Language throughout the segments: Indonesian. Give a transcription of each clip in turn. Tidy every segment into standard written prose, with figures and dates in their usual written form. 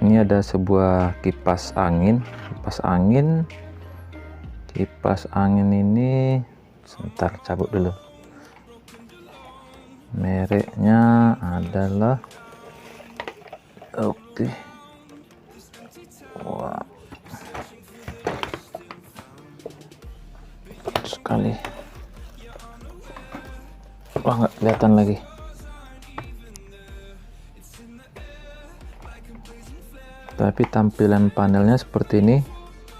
Ini ada sebuah kipas angin. Kipas angin ini sebentar, cabut dulu. Mereknya adalah oke. Wah, sekali. Wah, nggak kelihatan lagi. Tapi tampilan panelnya seperti ini.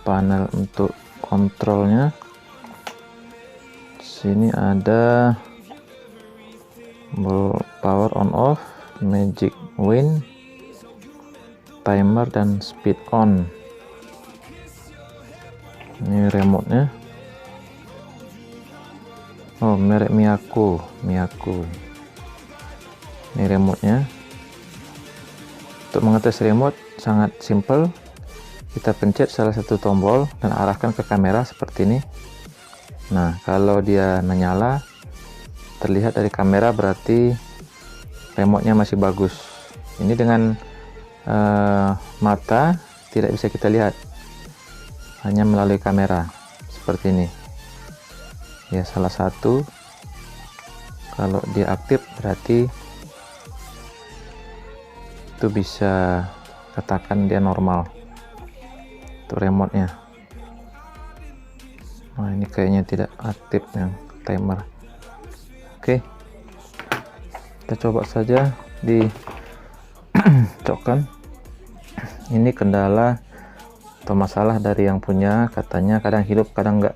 Panel untuk kontrolnya. Sini ada power on off, magic wind, timer, dan speed on. Ini remote-nya. Oh, merek Miyako. Ini remote-nya. Untuk mengetes remote sangat simple. Kita pencet salah satu tombol dan arahkan ke kamera seperti ini. Nah, kalau dia menyala, terlihat dari kamera berarti remote-nya masih bagus. Ini dengan mata tidak bisa kita lihat, hanya melalui kamera seperti ini. Ya, salah satu. Kalau dia aktif berarti itu bisa katakan dia normal untuk remote-nya. Nah, ini kayaknya tidak aktif yang timer. Oke, kita coba saja dicokkan. Ini kendala atau masalah dari yang punya, katanya kadang hidup kadang enggak.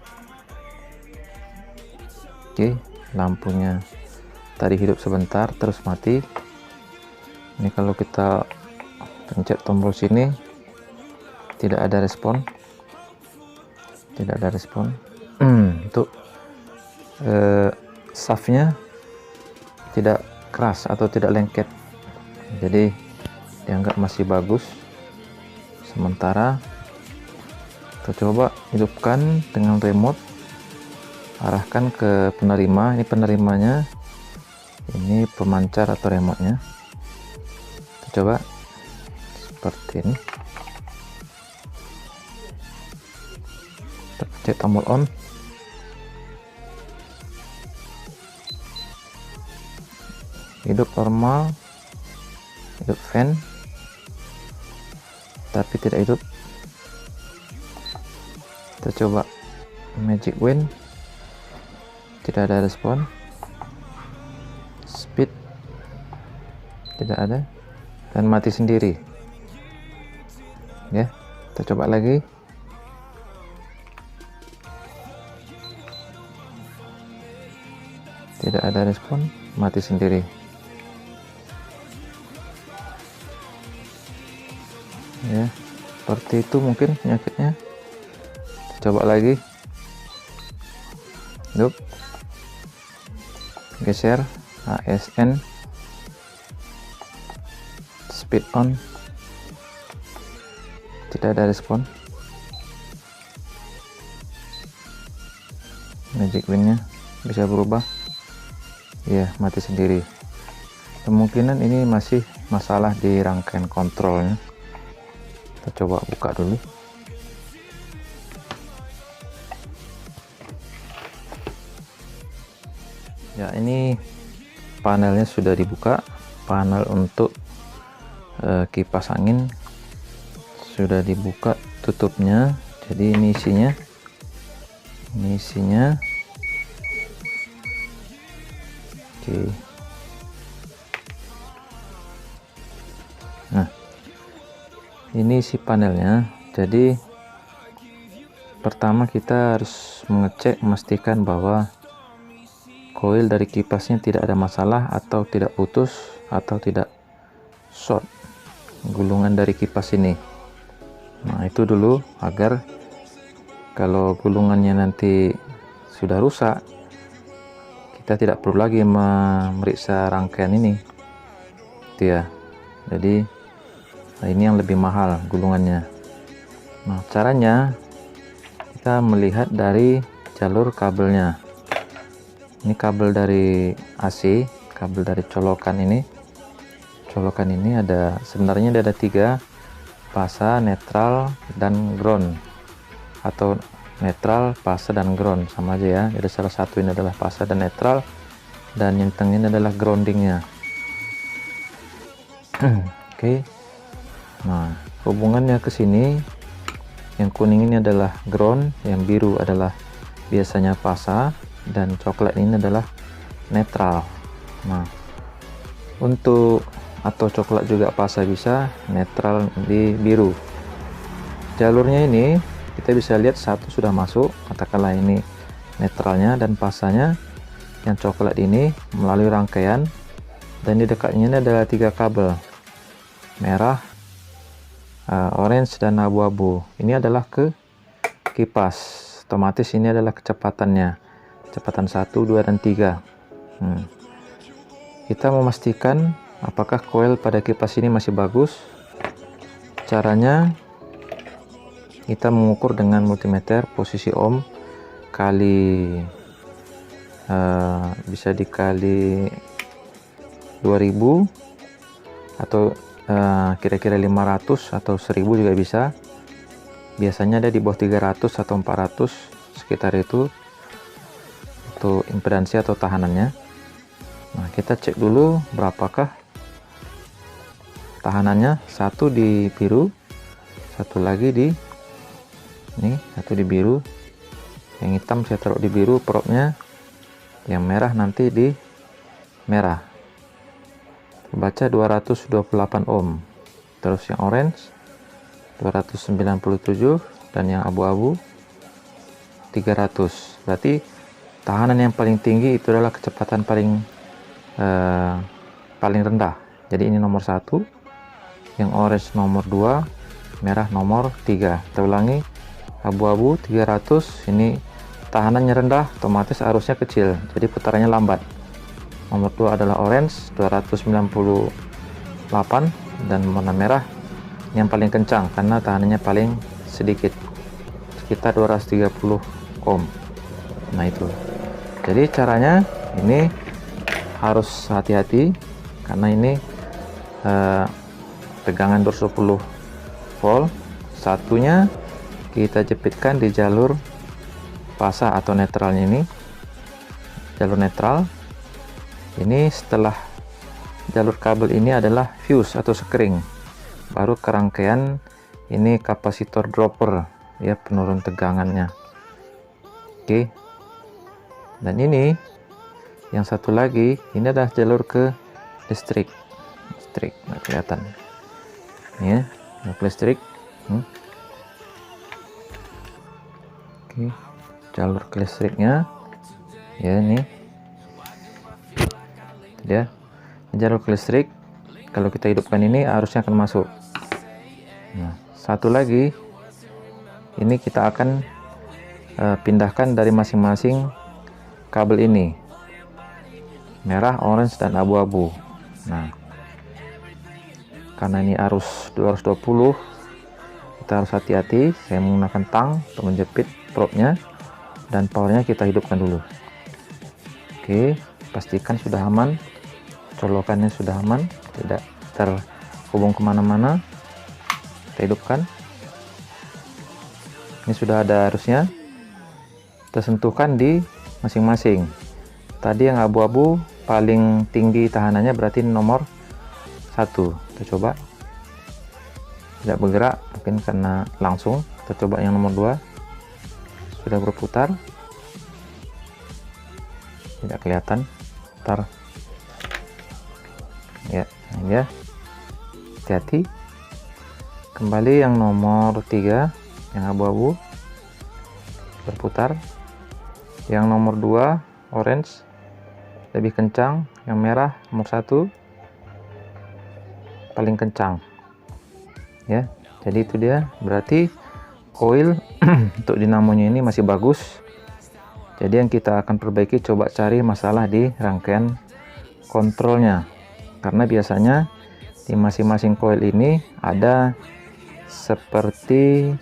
Oke, lampunya tadi hidup sebentar terus mati. Ini kalau kita pencet tombol sini tidak ada respon. Untuk shaftnya tidak keras atau tidak lengket, jadi dianggap masih bagus. Sementara kita coba hidupkan dengan remote, arahkan ke penerima. Ini penerimanya, ini pemancar atau remote-nya. Kita coba seperti ini. Kita pencet tombol on. Hidup normal, hidup fan, tapi tidak hidup. Kita coba magic wind, tidak ada respon. Speed tidak ada, dan mati sendiri. Ya, kita coba lagi. Tidak ada respon, mati sendiri. Ya, seperti itu mungkin penyakitnya. Coba lagi. Hidup, geser ASN, speed on, tidak ada respon. Magic windnya bisa berubah. Ya, mati sendiri. Kemungkinan ini masih masalah di rangkaian kontrolnya. Kita coba buka dulu. Ya, ini panelnya sudah dibuka. Panel untuk kipas angin sudah dibuka tutupnya. Jadi ini isinya. Oke. Nah, ini isi panelnya. Jadi pertama kita harus memastikan bahwa koil dari kipasnya tidak ada masalah atau tidak putus atau tidak short gulungan dari kipas ini. Nah, itu dulu, agar kalau gulungannya nanti sudah rusak, kita tidak perlu lagi memeriksa rangkaian ini. Itu ya. Jadi ini yang lebih mahal gulungannya. Nah, caranya kita melihat dari jalur kabelnya. Ini kabel dari AC, kabel dari colokan ini. Colokan ini ada, sebenarnya ada 3. fase, netral, dan ground, atau netral, fase, dan ground, sama aja ya. Jadi salah satu ini adalah fase dan netral, dan yang tengah ini adalah groundingnya. Oke. Nah, hubungannya ke sini, yang kuning ini adalah ground, yang biru adalah biasanya fase, dan coklat ini adalah netral. Nah, untuk atau coklat juga fase bisa, netral di biru. Jalurnya ini kita bisa lihat satu sudah masuk, katakanlah ini netralnya, dan fasanya yang coklat ini melalui rangkaian, dan di dekatnya ini adalah 3 kabel, merah, orange, dan abu-abu. Ini adalah ke kipas, otomatis ini adalah kecepatannya, kecepatan 1, 2, dan 3. Kita memastikan apakah coil pada kipas ini masih bagus. Caranya kita mengukur dengan multimeter posisi ohm kali bisa dikali 2000 atau kira-kira 500 atau 1000 juga bisa. Biasanya ada di bawah 300 atau 400 sekitar itu untuk impedansi atau tahanannya. Nah, kita cek dulu berapakah tahanannya. Satu di biru, satu lagi di ini, satu di biru, yang hitam saya taruh di biru probnya, yang merah nanti di merah. Baca 228 ohm. Terus yang orange 297, dan yang abu-abu 300. Berarti tahanan yang paling tinggi itu adalah kecepatan paling rendah. Jadi ini nomor 1, yang orange nomor 2, merah nomor 3. Kita ulangi, abu-abu 300, ini tahanannya rendah, otomatis arusnya kecil, jadi putarannya lambat. Nomor 2 adalah orange 298, dan warna merah yang paling kencang karena tahanannya paling sedikit, sekitar 230 ohm. Nah itu, jadi caranya ini harus hati-hati karena ini tegangan 210 volt. Satunya kita jepitkan di jalur fase atau netralnya, ini jalur netral. Ini setelah jalur kabel ini adalah fuse atau sekring, baru ke rangkaian ini kapasitor dropper ya, penurun tegangannya. Oke, dan ini yang satu lagi, ini adalah jalur ke listrik. Nggak kelihatan ya, listrik. Oke, jalur ke listriknya ya, ini ya, jalur ke listrik. Kalau kita hidupkan ini arusnya akan masuk. Nah, satu lagi ini kita akan pindahkan dari masing-masing kabel ini, merah, orange, dan abu-abu. Nah, karena ini arus 220, kita harus hati-hati. Saya menggunakan tang untuk menjepit probnya, dan powernya kita hidupkan dulu. Oke, pastikan sudah aman, colokannya sudah aman, tidak terhubung kemana-mana. Kita hidupkan. Ini sudah ada arusnya, kita sentuhkan di masing-masing. Tadi yang abu-abu paling tinggi tahanannya, berarti nomor 1. Kita coba, tidak bergerak mungkin karena langsung. Kita coba yang nomor 2, sudah berputar, tidak kelihatan. Ntar ya, ini ya, hati-hati. Kembali yang nomor 3, yang abu-abu, berputar. Yang nomor 2 orange lebih kencang, yang merah nomor 1 paling kencang ya. Jadi itu dia, berarti coil untuk dinamonya ini masih bagus. Jadi yang kita akan perbaiki, coba cari masalah di rangkaian kontrolnya, karena biasanya di masing-masing coil ini ada seperti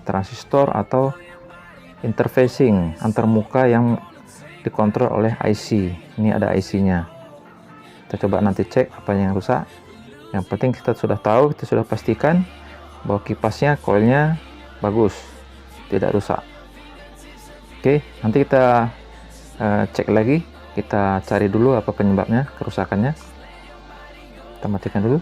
transistor atau interfacing antarmuka yang dikontrol oleh IC. Ini ada IC-nya. Kita coba nanti cek apa yang rusak. Yang penting kita sudah tahu, kita sudah pastikan bahwa kipasnya, koilnya bagus, tidak rusak. Oke, nanti kita cek lagi, kita cari dulu apa penyebabnya kerusakannya. Kita matikan dulu.